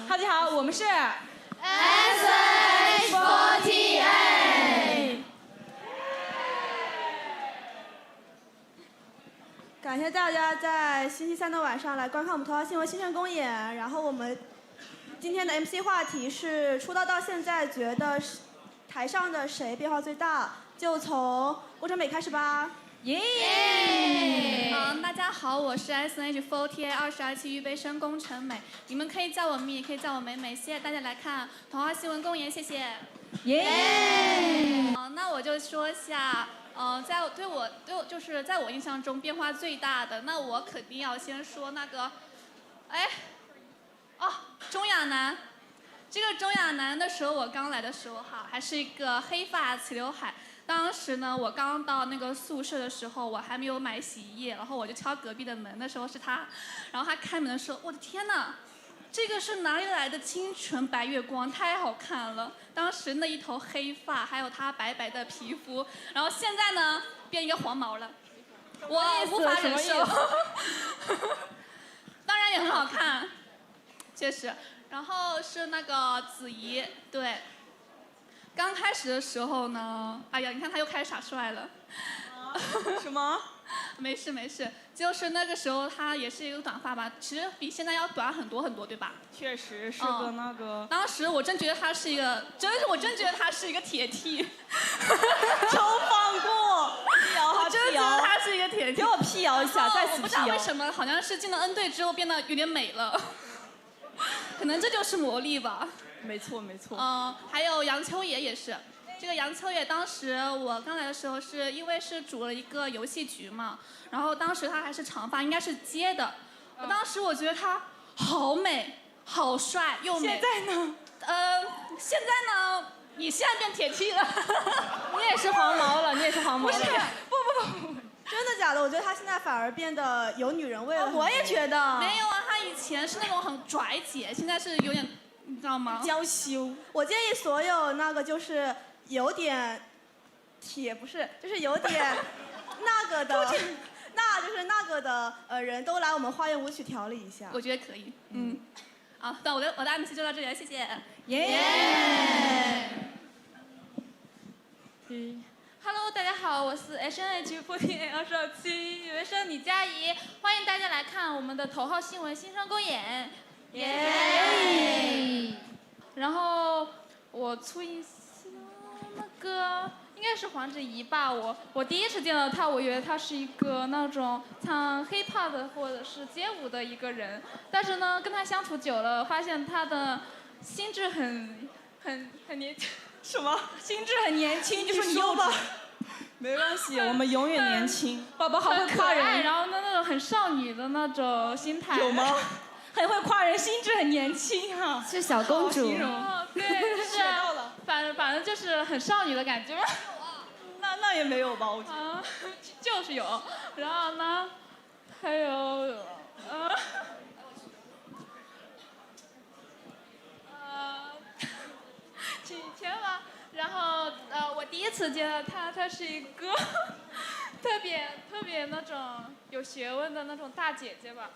大家好，我们是 SH48。感谢大家在星期三的晚上来观看我们头条新闻新生公演。然后我们今天的 MC 话题是出道到现在觉得台上的谁变化最大？就从郭晨美开始吧。耶！大家好，我是 SH48 22期预备生龚晨美，你们可以叫我咪，也可以叫我美美。谢谢大家来看头条新闻公演，谢谢。耶！那我就说一下。就是在我印象中变化最大的，那我肯定要先说那个，钟亚楠。这个钟亚楠的时候，我刚来的时候哈，还是一个黑发齐刘海。当时呢，我刚到那个宿舍的时候，我还没有买洗衣液，然后我就敲隔壁的门，那时候是他，然后他开门的时候，我的天哪！这个是哪里来的清纯白月光？太好看了！当时那一头黑发，还有她白白的皮肤，然后现在呢，变一个黄毛了，我无法忍受。当然也很好看，确实。然后是那个子怡，对。刚开始的时候呢，哎呀，你看他又开始耍帅了。什么？没事没事，就是那个时候他也是一个短发吧，其实比现在要短很多很多，对吧？确实是个那个。当时我真觉得他是一个，我真觉得他是一个铁 T。求放过！辟谣我真觉得他是一个铁 T。给我辟谣一下，再次辟谣。我不知道为什么，好像是进了 N 队之后变得有点美了，可能这就是魔力吧。没错没错。还有杨秋野也是。这个杨秋野当时我刚来的时候是因为是组了一个游戏局嘛，然后当时他还是长发，应该是接的。当时我觉得他好美、好帅又美。现在呢？现在呢？你现在变铁 T 了。你也是黄毛了，你也是黄毛了。不，真的假的？我觉得他现在反而变得有女人味了。我也觉得。没有啊，他以前是那种很拽姐，现在是有点，你知道吗？娇羞。我建议所有那个就是有点铁，不是，就是有点那个的，那个的人都来我们花园舞曲调理一下。我觉得可以。好，那我的 MC 就到这里了，谢谢。耶！Hello， 大家好，我是 SH48 22期预备生李佳怡，欢迎大家来看我们的头号新闻新生公演。耶！然后我初印象那个应该是黄子怡吧，我第一次见到她，我以为她是一个那种唱 hiphop 的或者是街舞的一个人，但是呢，跟她相处久了，发现她的心智很年轻。什么？心智很年轻，就是你幼稚。没关系，我们永远年轻。宝宝好会夸人，然后那种很少女的那种心态。有吗？很会夸人，心智很年轻哈。是小公主。对，就是啊，反正就是很少女的感觉。那也没有吧，我觉得。就是有，然后呢，还有几天吧。然后我第一次见到她，她是一个特别那种有学问的那种大姐姐吧。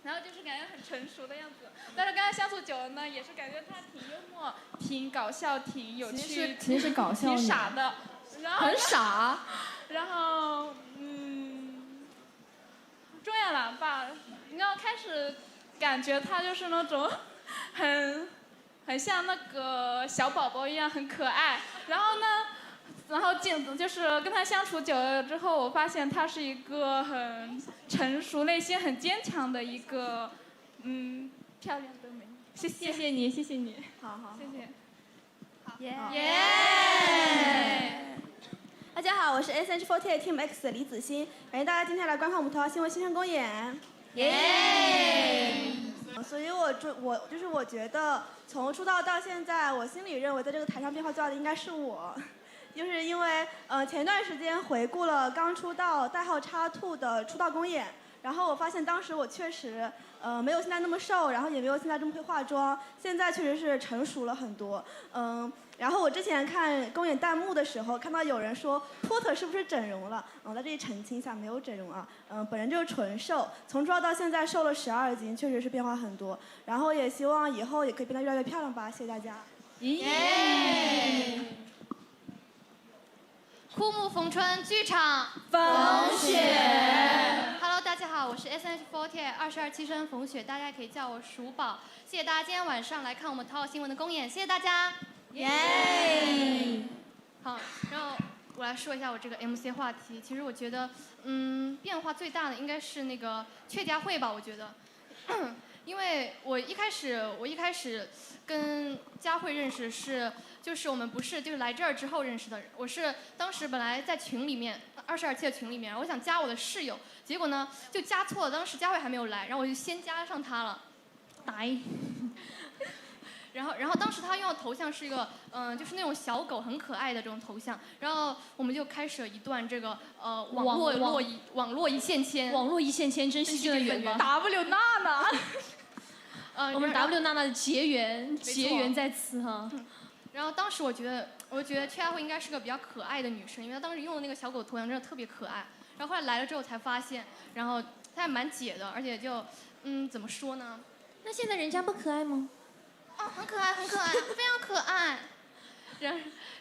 然后就是感觉很成熟的样子，但是跟她相处久了呢，也是感觉她挺幽默、挺搞笑、挺有趣、其实搞笑、挺傻的，然后很傻。然后钟亚楠吧，你要开始感觉她就是那种很像那个小宝宝一样，很可爱。然后就是跟她相处久了之后，我发现她是一个很成熟、内心很坚强的一个漂亮的美女。谢谢你，谢谢你。好，谢谢。好，耶！大家好，我是 SH48 Team X 的李子欣，感谢大家今天来观看我们头条新闻新生公演。耶！所以我觉得从出道到现在，我心里认为在这个台上变化最大的应该是我。就是因为前段时间回顾了刚出道代号XTWO的出道公演，然后我发现当时我确实没有现在那么瘦，然后也没有现在这么会化妆，现在确实是成熟了很多。然后我之前看公演弹幕的时候，看到有人说托特是不是整容了？我在这里澄清一下，没有整容啊。本人就是纯瘦，从出道到现在瘦了12斤，确实是变化很多。然后也希望以后也可以变得越来越漂亮吧，谢谢大家。耶！枯木逢春剧场风雪。 Hello， 大家好，我是 SNH48 22期生冯雪，大家可以叫我鼠宝。谢谢大家今天晚上来看我们头号新闻的公演，谢谢大家。耶！好，然后我来说一下我这个 MC 话题。其实我觉得，变化最大的应该是那个雀家会吧，我觉得，因为我一开始跟佳慧认识就是我们不是就是来这儿之后认识的，我是当时本来在群里面22期的群里面，我想加我的室友，结果呢就加错了，当时佳慧还没有来，然后我就先加上她了，然后当时他用的头像是一个就是那种小狗很可爱的这种头像，然后我们就开始了一段这个网络一线牵，网络一线牵，珍惜这个缘分。W 娜娜，我们 W 娜娜的结缘在此哈。然后当时我觉得雀佳慧应该是个比较可爱的女生，因为她当时用的那个小狗头像真的特别可爱。然后后来来了之后才发现，然后她还蛮解的，而且就怎么说呢？那现在人家不可爱吗？很可爱，很可爱，非常可爱。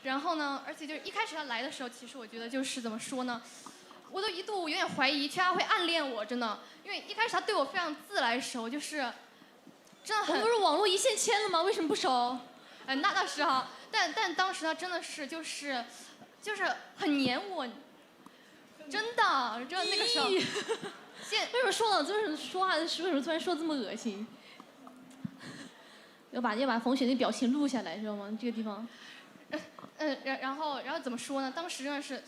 然后呢，而且就是一开始他来的时候，其实我觉得就是怎么说呢，我都一度有点怀疑雀佳慧暗恋我，真的，因为一开始他对我非常自来熟，就是真的很。我们不是网络一线牵了吗？为什么不熟？那是哈，但当时他真的是就是很黏我，真的，就那个时候。为什么说老子为什么说话的时候为什么突然说这么恶心？要把冯雪那表情录下来，知道吗？这个地方。然后怎么说呢？当时真的是，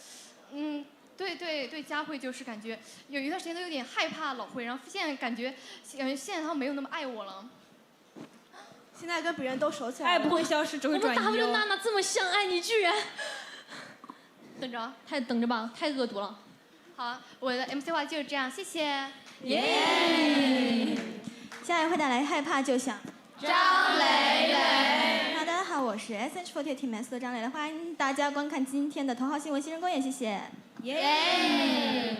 对佳慧就是感觉有一段时间都有点害怕老慧，然后现在感觉现在他没有那么爱我了。现在跟别人都熟起来了。爱不会消失，只会转移。我们 W 娜娜这么相爱，你居然……等着吧，太恶毒了。好，我的 MC 话就是这样，谢谢。耶！下一位会带来害怕就想。张蕾蕾。大家好，我是 SNH48 Team S 的张蕾蕾，欢迎大家观看今天的头号新闻新人公演，谢谢。耶！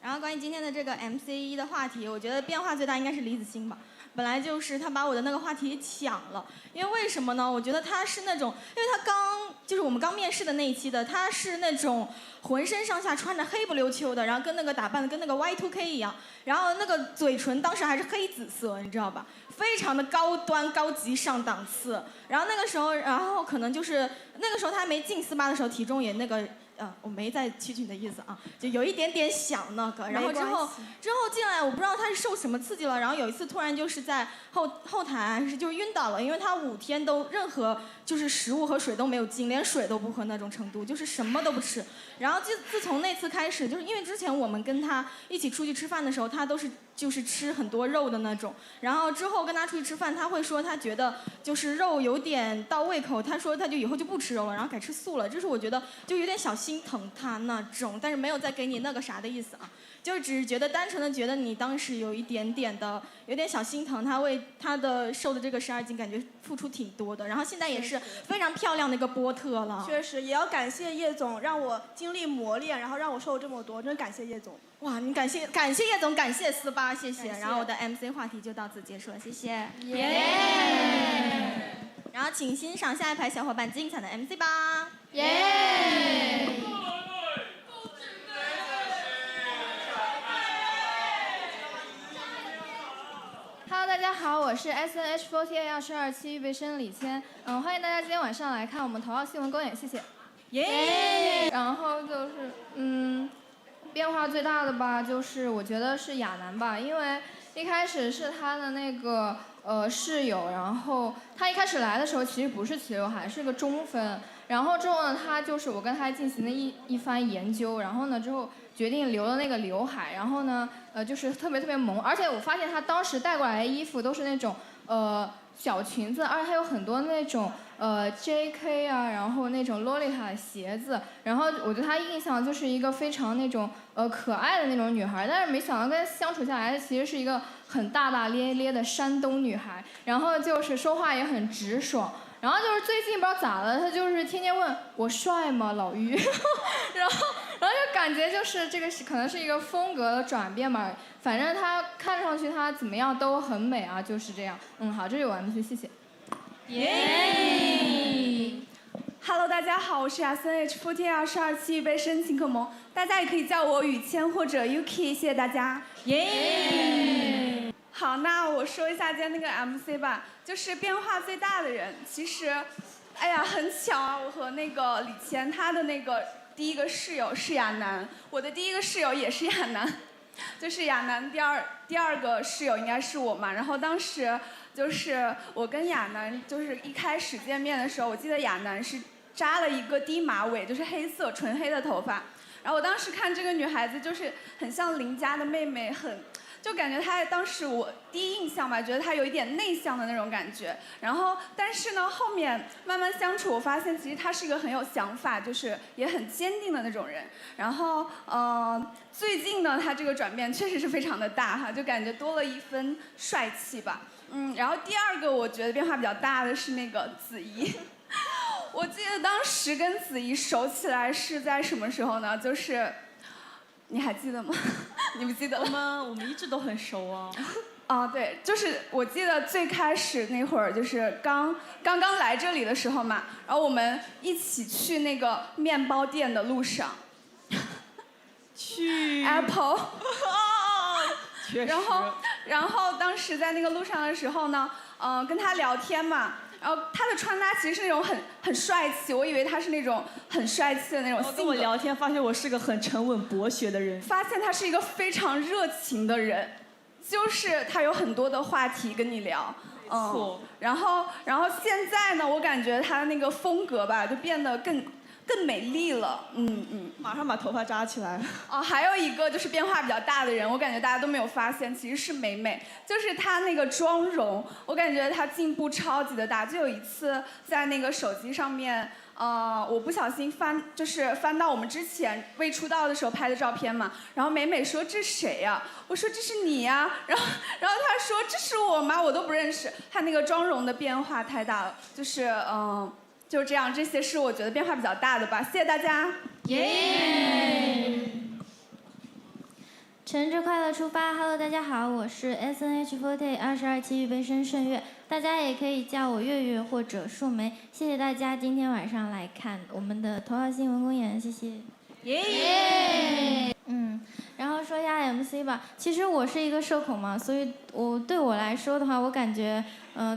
然后关于今天的这个 MC1的话题，我觉得变化最大应该是李子欣吧。本来就是他把我的那个话题抢了，因为什么呢？我觉得他是那种，因为他就是我们刚面试的那一期的，他是那种浑身上下穿着黑不溜秋的，然后跟那个打扮的跟那个 Y2K 一样，然后那个嘴唇当时还是黑紫色，你知道吧？非常的高端、高级、上档次。然后那个时候，可能就是那个时候他还没进48的时候，体重也那个。我没在蛐蛐你的意思啊，就有一点点想那个，然后之后进来，我不知道他是受什么刺激了，然后有一次突然就是在后台就是晕倒了，因为他5天都任何就是食物和水都没有进，连水都不喝那种程度，就是什么都不吃。然后自从那次开始，就是因为之前我们跟他一起出去吃饭的时候，他都是就是吃很多肉的那种，然后之后跟他出去吃饭，他会说他觉得就是肉有点到胃口，他说他就以后就不吃肉了，然后改吃素了。这是我觉得就有点小心疼他那种，但是没有再给你那个啥的意思啊，就是只是觉得单纯的觉得你当时有一点点的有点小心疼他，为他的瘦的这个12斤感觉付出挺多的，然后现在也是非常漂亮的一个波特了。确实也要感谢叶总让我经历磨练，然后让我瘦这么多，真感谢叶总。哇，你感谢叶总，感谢48，谢谢。然后我的 MC 话题就到此结束了，谢谢。耶！然后请欣赏下一排小伙伴精彩的 MC 吧。耶！Hello， 大家好，我是 SNH48 22期预备生李谦。欢迎大家今天晚上来看我们头号新闻公演，谢谢。耶！然后就是变化最大的吧，就是我觉得是亚楠吧，因为一开始是他的那个室友，然后他一开始来的时候其实不是齐刘海，是个中分，然后之后呢，他就是我跟他进行了一番研究，然后呢之后决定留了那个刘海，然后呢就是特别萌，而且我发现他当时带过来的衣服都是那种小裙子，而且还有很多那种 JK 啊，然后那种洛丽塔的鞋子，然后我对她印象就是一个非常那种可爱的那种女孩，但是没想到跟她相处下来，其实是一个很大大咧咧的山东女孩，然后就是说话也很直爽。然后就是最近不知道咋了，她就是天天问我帅吗，老于，然后就感觉就是这个可能是一个风格的转变吧，反正她看上去她怎么样都很美啊，就是这样。好，这是我 MC， 谢谢。Hello， 大家好，我是SNH4822期预备生秦可萌，大家也可以叫我雨谦或者 Yuki， 谢谢大家。好，那我说一下今天那个 MC 吧，就是变化最大的人。其实，哎呀，很巧啊，我和那个李谦他的那个第一个室友是亚楠，我的第一个室友也是亚楠，就是亚楠第二个室友应该是我嘛。然后当时就是我跟亚楠就是一开始见面的时候，我记得亚楠是扎了一个低马尾，就是黑色纯黑的头发。然后我当时看这个女孩子就是很像邻家的妹妹，就感觉她当时我第一印象吧，觉得她有一点内向的那种感觉。然后，但是呢，后面慢慢相处，我发现其实她是一个很有想法，就是也很坚定的那种人。然后，最近呢，她这个转变确实是非常的大哈，就感觉多了一分帅气吧。然后第二个我觉得变化比较大的是那个子怡。我记得当时跟子怡熟起来是在什么时候呢？就是。你还记得吗？你不记得了？我们一直都很熟啊。对，就是我记得最开始那会儿，就是刚来这里的时候嘛，然后我们一起去那个面包店的路上，去 Apple， 确实。然后当时在那个路上的时候呢，跟他聊天嘛。然后他的穿搭其实是那种很帅气，我以为他是那种很帅气的那种性格。跟我聊天，发现我是个很沉稳博学的人。发现他是一个非常热情的人，就是他有很多的话题跟你聊。错。然后现在呢，我感觉他的那个风格吧，就变得更美丽了。马上把头发扎起来。还有一个就是变化比较大的人，我感觉大家都没有发现，其实是美美，就是她那个妆容，我感觉她进步超级的大。就有一次在那个手机上面，我不小心翻到我们之前未出道的时候拍的照片嘛，然后美美说这是谁呀？我说这是你呀，然后她说这是我吗？我都不认识。她那个妆容的变化太大了，就是这样，这些是我觉得变化比较大的吧。谢谢大家。晨之快乐出发 ，Hello， 大家好，我是 SNH4822期预备生盛月，大家也可以叫我月月或者树梅。谢谢大家今天晚上来看我们的头号新闻公演，谢谢。然后说一下 MC 吧。其实我是一个社恐嘛，所以对我来说的话，我感觉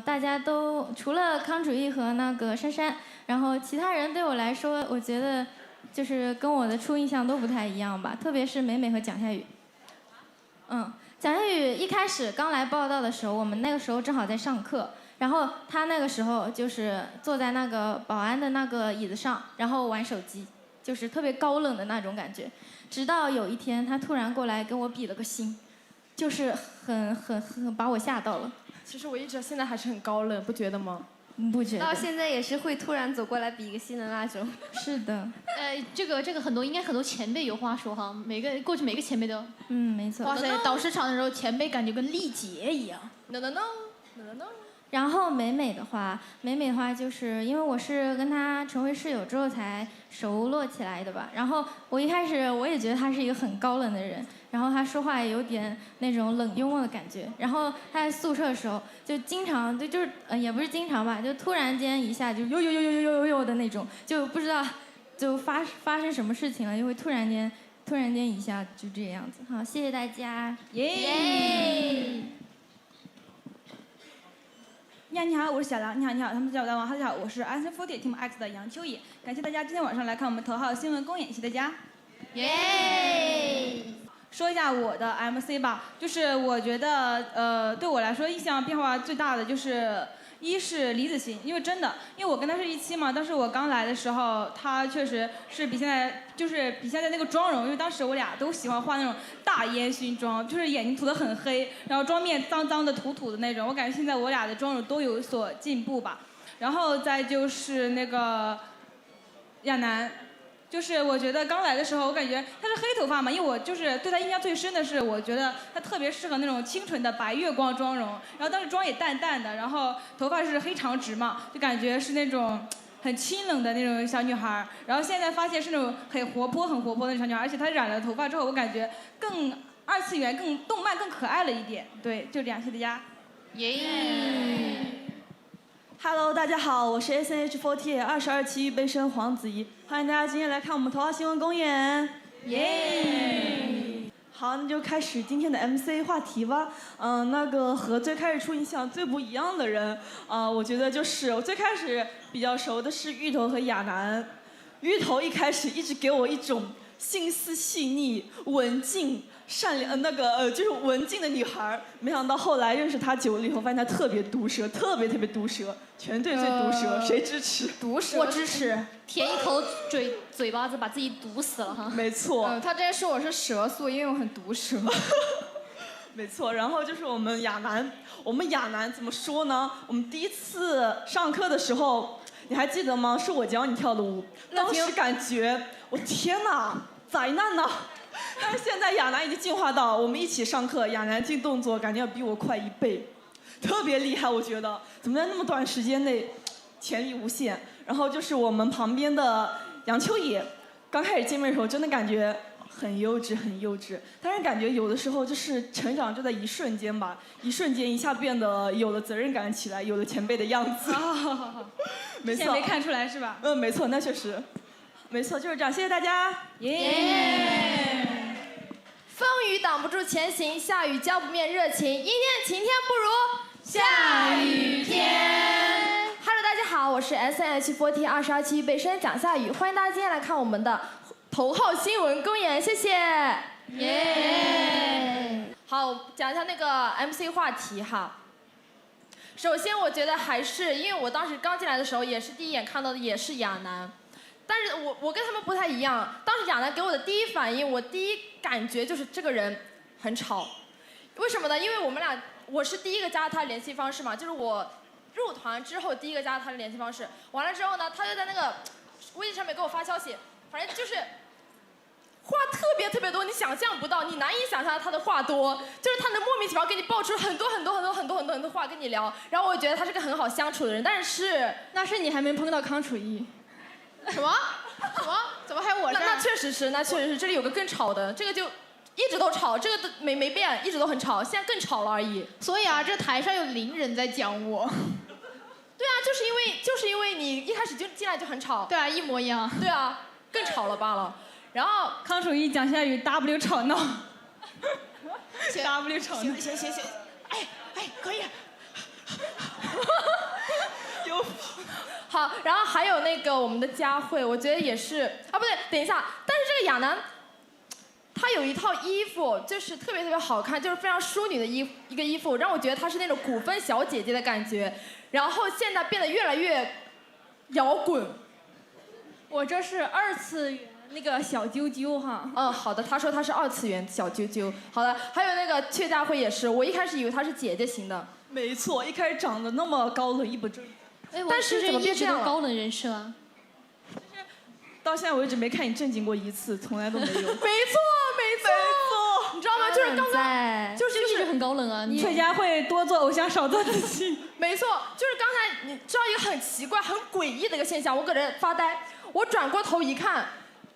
大家都除了康主义和那个珊珊，然后其他人对我来说，我觉得就是跟我的初印象都不太一样吧，特别是美美和蒋夏雨。蒋夏雨一开始刚来报道的时候，我们那个时候正好在上课，然后她那个时候就是坐在那个保安的那个椅子上，然后玩手机，就是特别高冷的那种感觉。直到有一天，她突然过来跟我比了个心，就是很把我吓到了。其实我一直现在还是很高冷，不觉得吗？不觉得。到现在也是会突然走过来比个心的那种。是的。这个应该很多前辈有话说哈，过去每个前辈都。没错。哇塞，导师场的时候，前辈感觉跟力竭一样。No。然后美美的话就是因为我是跟她成为室友之后才熟络起来的吧。然后我一开始我也觉得她是一个很高冷的人，然后她说话也有点那种冷幽默的感觉。然后她在宿舍的时候就经常就是也不是经常吧，就突然间一下就呦的那种，就不知道就发生什么事情了，就会突然间一下就这样子。好，谢谢大家。你好，我是小梁。你好，他们叫我大王。大家好，我是 SNH48 Team X 的杨秋野。感谢大家今天晚上来看我们头号新闻公演，谢谢大家。说一下我的 MC 吧，就是我觉得对我来说印象变化最大的就是一是李子行，因为我跟他是一期嘛，当时我刚来的时候，他确实是比现在那个妆容，因为当时我俩都喜欢画那种大烟熏妆，就是眼睛涂得很黑，然后妆面脏脏的土的那种。我感觉现在我俩的妆容都有所进步吧。然后再就是那个亚楠。就是我觉得刚来的时候，我感觉他是黑头发嘛，因为我就是对他印象最深的是，我觉得他特别适合那种清纯的白月光妆容，然后当时妆也淡淡的，然后头发是黑长直嘛，就感觉是那种很清冷的那种小女孩。然后现在发现是那种很活泼的小女孩，而且她染了头发之后，我感觉更二次元、更动漫、更可爱了一点。对，就这样，谢谢大家。Hello， 大家好，我是 SNH48 22期预备生黄子怡，欢迎大家今天来看我们头号新闻公演。好，那就开始今天的 MC 话题吧。那个和最开始初印象最不一样的人，我觉得就是我最开始比较熟的是芋头和亚楠。芋头一开始一直给我一种心思细腻、文静、善良，就是文静的女孩。没想到后来认识她久了以后，发现她特别毒舌，特别毒舌，全队最毒舌，谁支持？毒舌，我支持，舔一口嘴巴子把自己毒死了哈。没错。他之前说我是蛇素，因为我很毒舌。没错，然后就是我们亚楠怎么说呢？我们第一次上课的时候，你还记得吗？是我教你跳的舞，当时感觉我天哪，灾难呐！但是现在亚楠已经进化到我们一起上课，亚楠进动作感觉要比我快1倍，特别厉害，我觉得怎么在那么短时间内潜力无限。然后就是我们旁边的杨秋野，刚开始见面的时候真的感觉很幼稚，但是感觉有的时候就是成长就在一瞬间吧，一瞬间一下变得有了责任感起来，有了前辈的样子。没错，没看出来是吧？没错，那确实，没错，就是这样，谢谢大家。风雨挡不住前行，下雨浇不灭热情，阴天晴天不如下雨天。Hello， 大家好，我是 SNH48 22期预备生蒋夏雨，欢迎大家今天来看我们的头号新闻公演，谢谢。好，讲一下那个 MC 话题哈。首先，我觉得还是因为我当时刚进来的时候，也是第一眼看到的也是亚楠，但是我跟他们不太一样。当时亚楠给我的第一反应，我第一感觉就是这个人很吵。为什么呢？因为我是第一个加他联系方式嘛，就是我入团之后第一个加他的联系方式。完了之后呢，他就在那个微信上面给我发消息，反正就是话特别多，你想象不到，你难以想象他的话多，就是他能莫名其妙给你爆出很多话跟你聊，然后我觉得他是个很好相处的人，但是那是你还没碰到康楚一。什么？怎么还有我这儿？那确实是，这里有个更吵的，这个就一直都吵，这个都没变，一直都很吵，现在更吵了而已。所以啊，这台上有0人在讲我。对啊，就是因为你一开始就进来就很吵。对啊，一模一样。对啊，更吵了罢了。然后康楚一、蒋夏雨 W 吵闹。W 吵闹。行，哎，可以。有。好，然后还有那个我们的佳慧，我觉得也是啊，不对，等一下，但是这个亚楠，她有一套衣服，就是特别好看，就是非常淑女的一个衣服，让我觉得她是那种古风小姐姐的感觉，然后现在变得越来越摇滚。我这是2次元那个小啾啾哈。好的，他说他是2次元小啾啾。好的，还有那个阙家辉也是，我一开始以为他是姐姐型的。没错，一开始长得那么高冷一本正。但是怎么变这样了？高冷人设啊。到现在为止没看你正经过1次，从来都没有。没错，你知道吗？就是刚才，就是一直很高冷啊。阙家辉多做偶像，少做自己。没错，就是刚才你知道一个很奇怪、很诡异的一个现象，我搁这发呆，我转过头一看，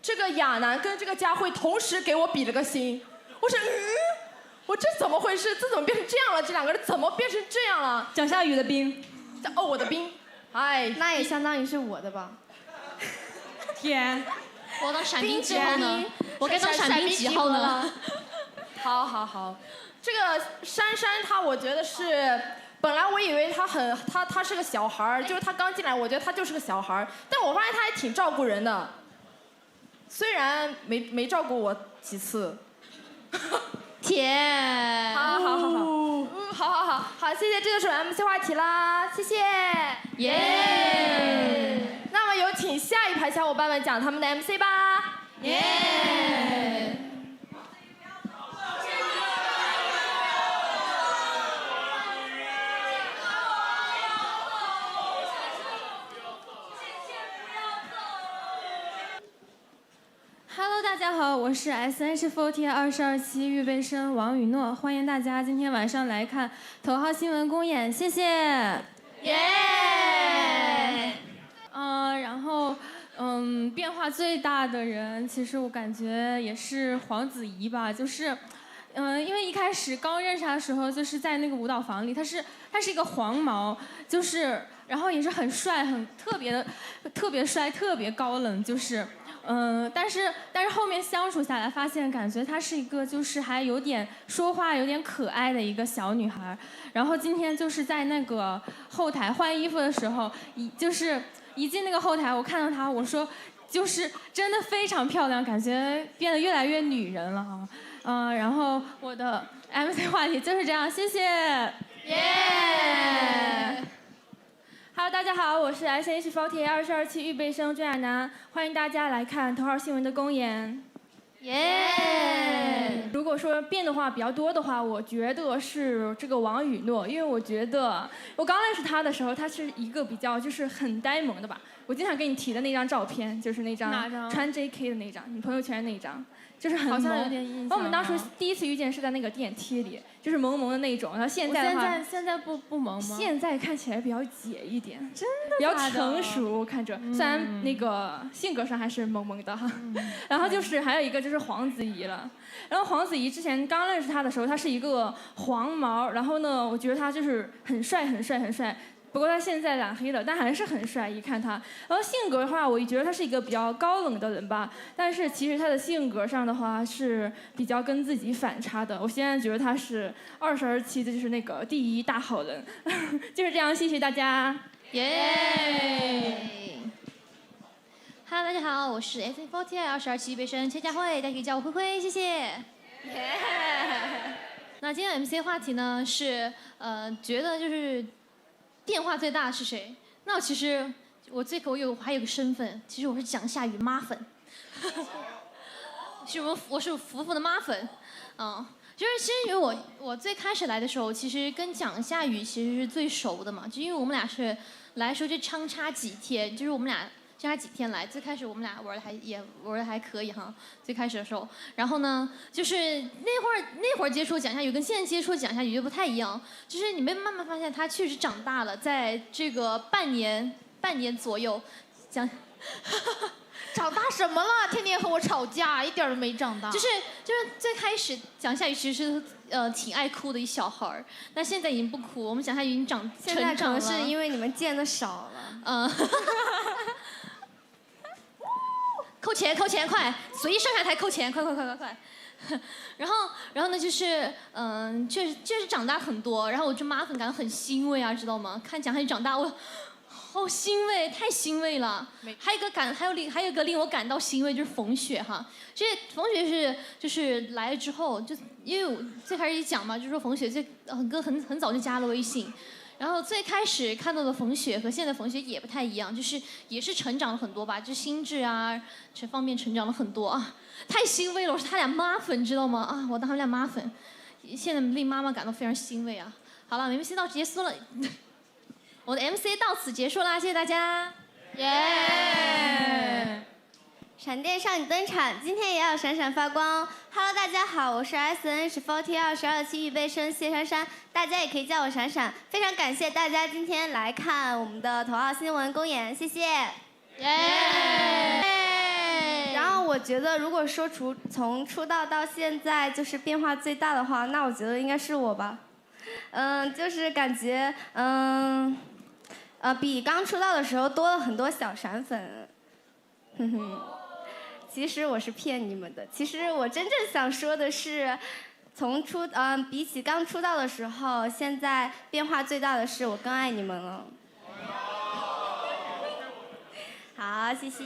这个亚楠跟这个佳慧同时给我比了个心，我说我这怎么回事？这怎么变成这样了？这2个人怎么变成这样了？蒋夏雨的兵。哦，我的兵。哎，那也相当于是我的吧。天，我当闪兵几号呢？我该当闪兵几号呢？好，这个珊珊她，我觉得是，本来我以为她是个小孩儿，就是她刚进来，我觉得她就是个小孩儿，但我发现她还挺照顾人的，虽然没照顾我几次。天，好，谢谢，这就是我 MC 话题啦，谢谢。那么有请下一排小伙伴们讲他们的 MC 吧。大家好，我是 SH48 期预备生王雨诺，欢迎大家今天晚上来看头号新闻公演，谢谢。耶！然后变化最大的人，其实我感觉也是黄子怡吧，就是。因为一开始刚认识他的时候，就是在那个舞蹈房里，他是一个黄毛，就是，然后也是很帅，特别帅，特别高冷，就是，但是后面相处下来，发现感觉她是一个就是还有点说话有点可爱的一个小女孩。然后今天就是在那个后台换衣服的时候，一进那个后台，我看到她，我说，就是真的非常漂亮，感觉变得越来越女人了哈。然后我的 MC 话题就是这样，谢谢。耶！Hello， 大家好，我是 SH48 22期预备生郑亚楠，欢迎大家来看头号新闻的公演。耶！如果说变的话比较多的话，我觉得是这个王雨诺，因为我觉得我刚认识他的时候，他是一个比较就是很呆萌的吧。我经常给你提的那张照片，就是那张穿 JK 的那张，你朋友圈那张。就是很萌，好像有点印象。我们当时第一次遇见是在那个电梯里，就是萌萌的那种。然后现在的话，现在不萌吗？现在看起来比较姐一点，真的比较成熟，看着。虽然那个性格上还是萌萌的哈。然后就是还有一个就是黄子怡了。然后黄子怡之前刚认识她的时候，她是一个黄毛，然后呢，我觉得她就是很帅。不过他现在染黑了，但还是很帅，一看他。然后性格的话，我觉得他是一个比较高冷的人吧，但是其实他的性格上的话是比较跟自己反差的。我现在觉得他是22期的就是那个第一大好人，就是这样，谢谢大家。耶！Hello， 大家好，我是 SH48 22期预备生崔佳慧，大家可以叫我灰灰，谢谢。耶！那今天的 MC 话题呢是觉得就是变化最大的是谁？那其实我还有个身份，其实我是蒋夏雨妈粉，我是福福的妈粉，就是其实因为我最开始来的时候，其实跟蒋夏雨其实是最熟的嘛，就因为我们俩是来的时候就相差几天，就是我们俩相差几天来，最开始我们俩玩的还可以哈，最开始的时候，然后呢，就是那会儿接触蒋夏雨跟现在接触蒋夏雨就不太一样，就是你们慢慢发现她确实长大了，在这个半年左右，长大什么了？天天和我吵架，一点都没长大。就是最开始蒋夏雨其实是挺爱哭的一小孩儿，但现在已经不哭，我们蒋夏雨已经成长了。现在可能是因为你们见的少了。扣钱，快！随意上下台扣钱，快！然后呢，就是确实长大很多，然后我这妈粉感到很欣慰啊，知道吗？看蒋夏雨长大，我好欣慰，太欣慰了。还有一个令我感到欣慰，就是冯雪哈。这冯雪就是来了之后，就因为我最开始一讲嘛，就说冯雪很早就加了微信。然后最开始看到的冯雪和现在冯雪也不太一样，就是也是成长了很多吧，就心智啊这方面成长了很多啊，太欣慰了！我是他俩妈粉，知道吗？啊，我当他们俩妈粉，现在令妈妈感到非常欣慰啊。好了 ，MC 到此结束了，我的 MC 到此结束啦，谢谢大家。耶！闪电少女登场，今天也要闪闪发光。Hello， 大家好，我是 SNH48 22期预备生谢珊珊，大家也可以叫我闪闪。非常感谢大家今天来看我们的头号新闻公演，谢谢。耶！然后我觉得，如果说从出道到现在就是变化最大的话，那我觉得应该是我吧。就是感觉比刚出道的时候多了很多小闪粉。哼哼。其实我是骗你们的。其实我真正想说的是，比起刚出道的时候，现在变化最大的是我更爱你们了。好，谢谢。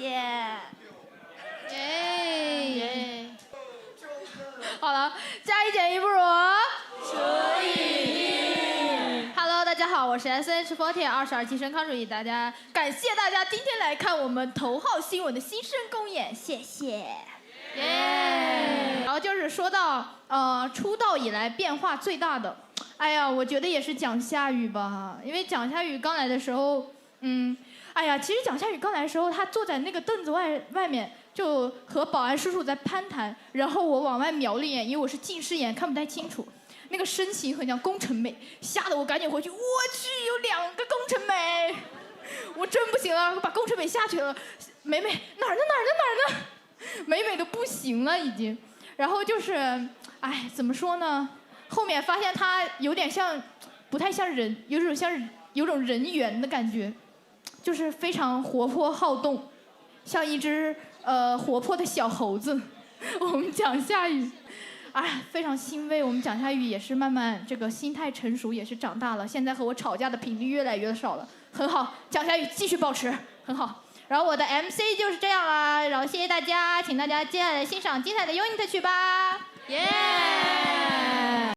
耶！好了，加一减一不如除以1。Hello， 大家好，我是 SH48 22期生康主义，感谢大家今天来看我们头号新闻的新生公演，谢谢。耶！然后就是说到出道以来变化最大的，哎呀，我觉得也是蒋夏雨吧，因为蒋夏雨刚来的时候，哎呀，其实蒋夏雨刚来的时候，她坐在那个凳子外面，就和保安叔叔在攀谈，然后我往外瞄了一眼，因为我是近视眼看不太清楚，那个身形很像宫城美，吓得我赶紧回去，我去有2个宫城美，我真不行了，我把宫城美吓去了，美美哪儿呢？美美都不行了已经，然后就是，哎，怎么说呢？后面发现她有点像，不太像人，有种人猿的感觉，就是非常活泼好动，像一只活泼的小猴子。我们蒋夏雨，哎，非常欣慰。我们蒋夏雨也是慢慢这个心态成熟，也是长大了，现在和我吵架的频率越来越少了，很好。蒋夏雨继续保持，很好。然后我的 MC 就是这样啦，然后谢谢大家，请大家接下来欣赏精彩的 unit 曲吧，耶、